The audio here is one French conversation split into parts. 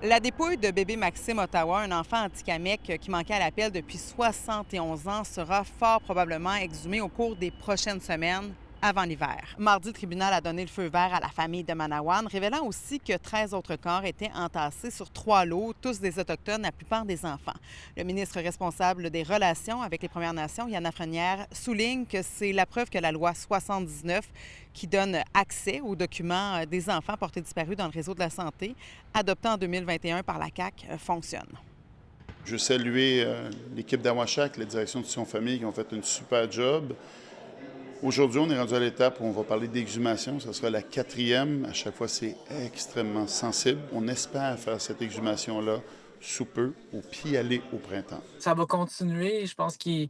La dépouille de bébé Maxime Ottawa, un enfant antikamekw qui manquait à l'appel depuis 71 ans, sera fort probablement exhumée au cours des prochaines semaines avant l'hiver. Mardi, le tribunal a donné le feu vert à la famille de Manawan, révélant aussi que 13 autres corps étaient entassés sur 3 lots, tous des Autochtones, la plupart des enfants. Le ministre responsable des relations avec les Premières Nations, Yana Frenière, souligne que c'est la preuve que la loi 79, qui donne accès aux documents des enfants portés disparus dans le réseau de la santé, adoptée en 2021 par la CAQ, fonctionne. Je veux saluer l'équipe d'Awashak, la direction de Sion Famille, qui ont fait une super job. Aujourd'hui, on est rendu à l'étape où on va parler d'exhumation. Ce sera la quatrième. À chaque fois, c'est extrêmement sensible. On espère faire cette exhumation-là sous peu, puis aller au printemps. Ça va continuer. Je pense qu'il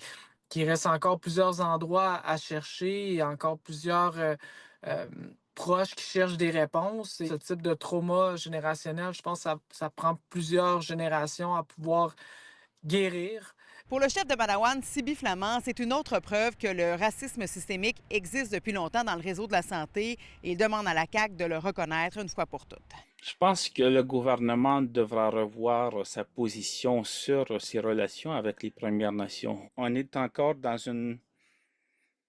reste encore plusieurs endroits à chercher, et encore plusieurs euh, proches qui cherchent des réponses. Et ce type de trauma générationnel, je pense que ça prend plusieurs générations à pouvoir guérir. Pour le chef de Manawan, Sibi Flamand, c'est une autre preuve que le racisme systémique existe depuis longtemps dans le réseau de la santé et il demande à la CAQ de le reconnaître une fois pour toutes. Je pense que le gouvernement devra revoir sa position sur ses relations avec les Premières Nations. On est encore dans une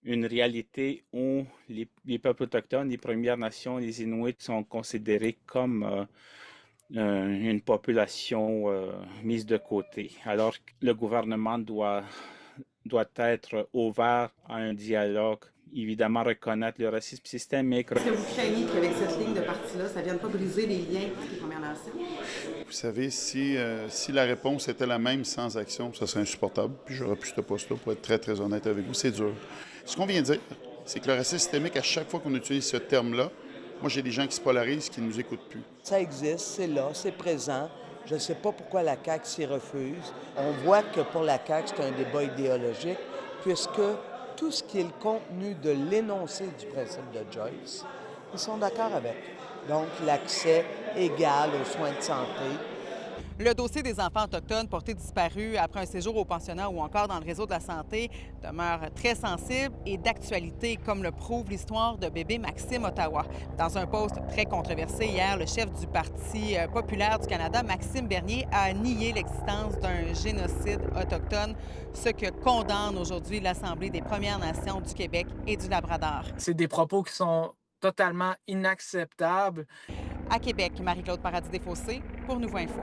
réalité où les peuples autochtones, les Premières Nations, les Inuits sont considérés comme une population mise de côté. Alors le gouvernement doit être ouvert à un dialogue, évidemment reconnaître le racisme systémique. Est-ce que vous craignez qu'avec cette ligne de parti-là, ça ne vienne pas briser les liens avec les Premières Nations? Vous savez, si la réponse était la même sans action, ça serait insupportable. Puis j'aurais plus ce poste-là pour être très, très honnête avec vous. C'est dur. Ce qu'on vient de dire, c'est que le racisme systémique, à chaque fois qu'on utilise ce terme-là, moi, j'ai des gens qui se polarisent, qui ne nous écoutent plus. Ça existe, c'est là, c'est présent. Je ne sais pas pourquoi la CAQ s'y refuse. On voit que pour la CAQ, c'est un débat idéologique, puisque tout ce qui est le contenu de l'énoncé du principe de Joyce, ils sont d'accord avec. Donc, l'accès égal aux soins de santé. Le dossier des enfants autochtones portés disparus après un séjour au pensionnat ou encore dans le réseau de la santé demeure très sensible et d'actualité, comme le prouve l'histoire de bébé Maxime Ottawa. Dans un post très controversé hier, le chef du Parti populaire du Canada, Maxime Bernier, a nié l'existence d'un génocide autochtone, ce que condamne aujourd'hui l'Assemblée des Premières Nations du Québec et du Labrador. C'est des propos qui sont totalement inacceptables. À Québec, Marie-Claude Paradis-Desfossés pour Nouveau Info.